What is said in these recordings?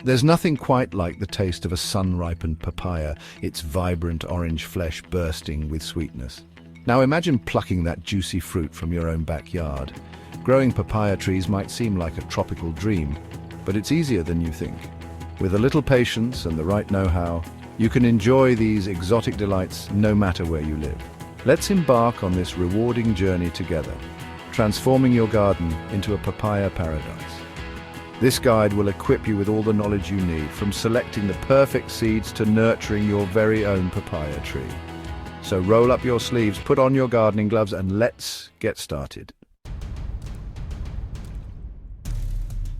There's nothing quite like the taste of a sun-ripened papaya, its vibrant orange flesh bursting with sweetness. Now imagine plucking that juicy fruit from your own backyard. Growing papaya trees might seem like a tropical dream, but it's easier than you think. With a little patience and the right know-how, you can enjoy these exotic delights no matter where you live. Let's embark on this rewarding journey together, transforming your garden into a papaya paradise. This guide will equip you with all the knowledge you need, from selecting the perfect seeds to nurturing your very own papaya tree. So roll up your sleeves, put on your gardening gloves, and let's get started.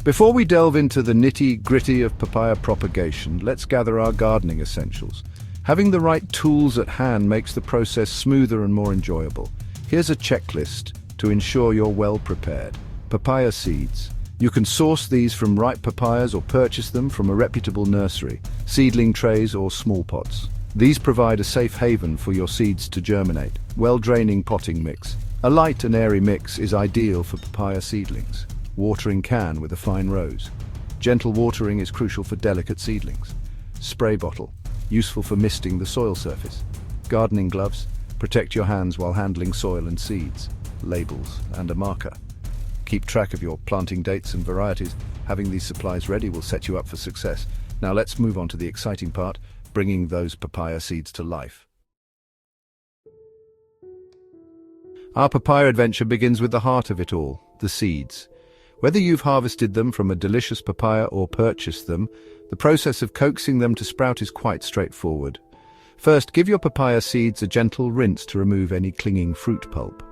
Before we delve into the nitty-gritty of papaya propagation, let's gather our gardening essentials. Having the right tools at hand makes the process smoother and more enjoyable. Here's a checklist to ensure you're well prepared. Papaya seeds. You can source these from ripe papayas or purchase them from a reputable nursery, seedling trays or small pots. These provide a safe haven for your seeds to germinate. Well-draining potting mix. A light and airy mix is ideal for papaya seedlings. Watering can with a fine rose. Gentle watering is crucial for delicate seedlings. Spray bottle, useful for misting the soil surface. Gardening gloves, protect your hands while handling soil and seeds. Labels and a marker. Keep track of your planting dates and varieties. Having these supplies ready will set you up for success. Now let's move on to the exciting part, bringing those papaya seeds to life. Our papaya adventure begins with the heart of it all, the seeds. Whether you've harvested them from a delicious papaya or purchased them, the process of coaxing them to sprout is quite straightforward. First, give your papaya seeds a gentle rinse to remove any clinging fruit pulp.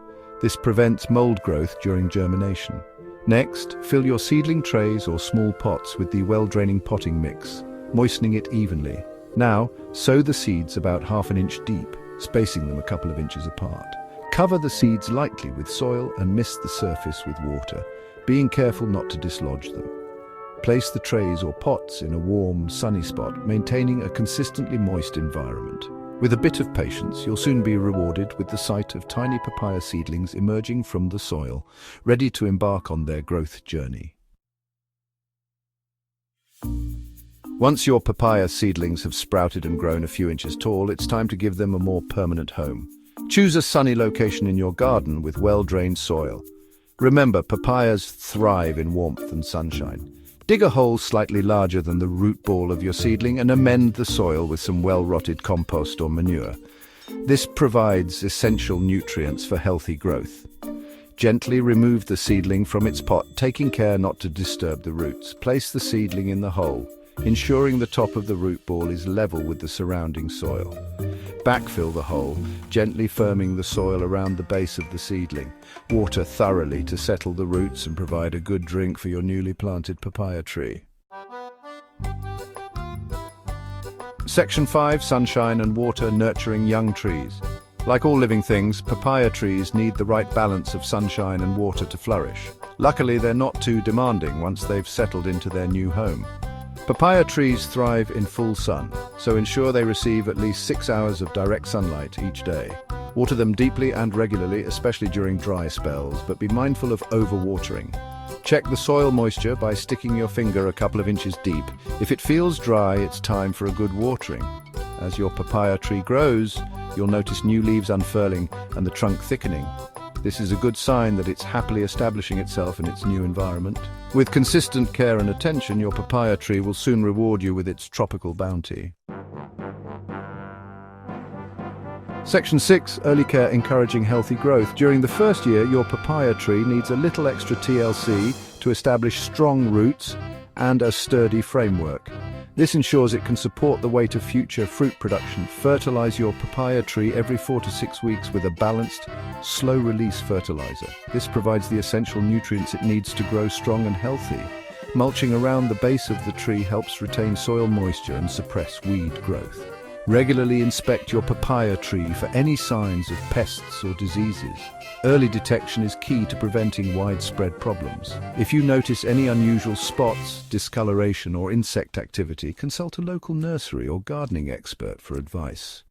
This prevents mold growth during germination. Next, fill your seedling trays or small pots with the well-draining potting mix, moistening it evenly. Now, sow the seeds about ½ inch deep, spacing them a couple of inches apart. Cover the seeds lightly with soil and mist the surface with water, being careful not to dislodge them. Place the trays or pots in a warm, sunny spot, maintaining a consistently moist environment. With a bit of patience, you'll soon be rewarded with the sight of tiny papaya seedlings emerging from the soil, ready to embark on their growth journey. Once your papaya seedlings have sprouted and grown a few inches tall, it's time to give them a more permanent home. Choose a sunny location in your garden with well-drained soil. Remember, papayas thrive in warmth and sunshine. Dig a hole slightly larger than the root ball of your seedling and amend the soil with some well-rotted compost or manure. This provides essential nutrients for healthy growth. Gently remove the seedling from its pot, taking care not to disturb the roots. Place the seedling in the hole, ensuring the top of the root ball is level with the surrounding soil. Backfill the hole, gently firming the soil around the base of the seedling. Water thoroughly to settle the roots and provide a good drink for your newly planted papaya tree. Section 5. Sunshine and water, nurturing young trees. Like all living things, papaya trees need the right balance of sunshine and water to flourish. Luckily, they're not too demanding once they've settled into their new home. Papaya trees thrive in full sun, so ensure they receive at least 6 hours of direct sunlight each day. Water them deeply and regularly, especially during dry spells, but be mindful of overwatering. Check the soil moisture by sticking your finger a couple of inches deep. If it feels dry, it's time for a good watering. As your papaya tree grows, you'll notice new leaves unfurling and the trunk thickening. This is a good sign that it's happily establishing itself in its new environment. With consistent care and attention, your papaya tree will soon reward you with its tropical bounty. Section 6. Early care, encouraging healthy growth. During the first year, your papaya tree needs a little extra TLC to establish strong roots and a sturdy framework. This ensures it can support the weight of future fruit production. Fertilize your papaya tree every 4 to 6 weeks with a balanced, slow-release fertilizer. This provides the essential nutrients it needs to grow strong and healthy. Mulching around the base of the tree helps retain soil moisture and suppress weed growth. Regularly inspect your papaya tree for any signs of pests or diseases. Early detection is key to preventing widespread problems. If you notice any unusual spots, discoloration, or insect activity, consult a local nursery or gardening expert for advice.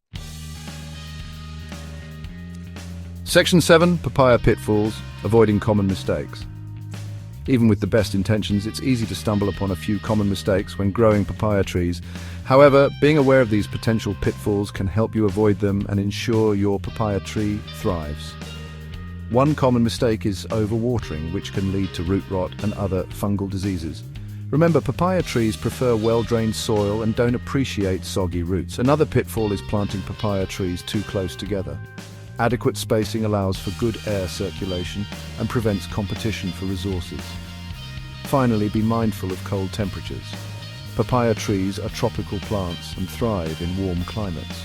Section 7. Papaya pitfalls, avoiding common mistakes. Even with the best intentions, it's easy to stumble upon a few common mistakes when growing papaya trees. However, being aware of these potential pitfalls can help you avoid them and ensure your papaya tree thrives. One common mistake is overwatering, which can lead to root rot and other fungal diseases. Remember, papaya trees prefer well-drained soil and don't appreciate soggy roots. Another pitfall is planting papaya trees too close together. Adequate spacing allows for good air circulation and prevents competition for resources. Finally, be mindful of cold temperatures. Papaya trees are tropical plants and thrive in warm climates.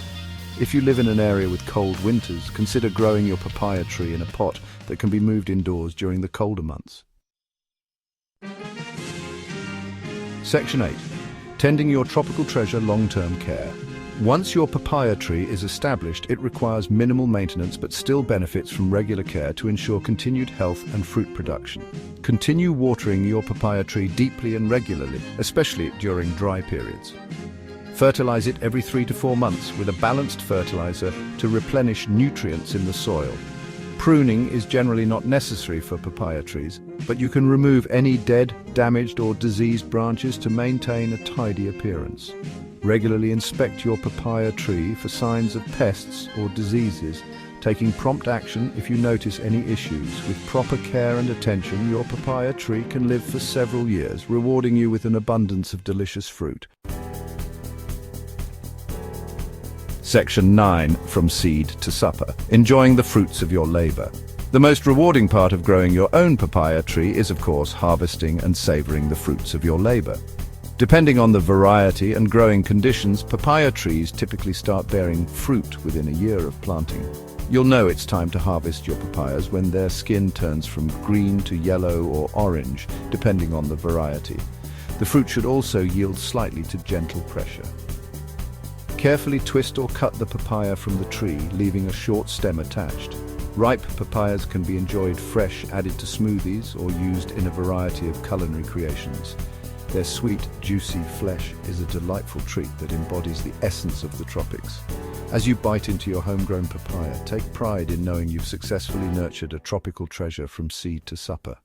If you live in an area with cold winters, consider growing your papaya tree in a pot that can be moved indoors during the colder months. Section 8. Tending your tropical treasure long-term care. Once your papaya tree is established, it requires minimal maintenance but still benefits from regular care to ensure continued health and fruit production. Continue watering your papaya tree deeply and regularly, especially during dry periods. Fertilize it every 3 to 4 months with a balanced fertilizer to replenish nutrients in the soil. Pruning is generally not necessary for papaya trees, but you can remove any dead, damaged or diseased branches to maintain a tidy appearance. Regularly inspect your papaya tree for signs of pests or diseases, taking prompt action if you notice any issues. With proper care and attention, your papaya tree can live for several years, rewarding you with an abundance of delicious fruit. Section 9. From seed to supper. Enjoying the fruits of your labor. The most rewarding part of growing your own papaya tree is, of course, harvesting and savoring the fruits of your labor. Depending on the variety and growing conditions, papaya trees typically start bearing fruit within a year of planting. You'll know it's time to harvest your papayas when their skin turns from green to yellow or orange, depending on the variety. The fruit should also yield slightly to gentle pressure. Carefully twist or cut the papaya from the tree, leaving a short stem attached. Ripe papayas can be enjoyed fresh, added to smoothies, or used in a variety of culinary creations. Their sweet, juicy flesh is a delightful treat that embodies the essence of the tropics. As you bite into your homegrown papaya, take pride in knowing you've successfully nurtured a tropical treasure from seed to supper.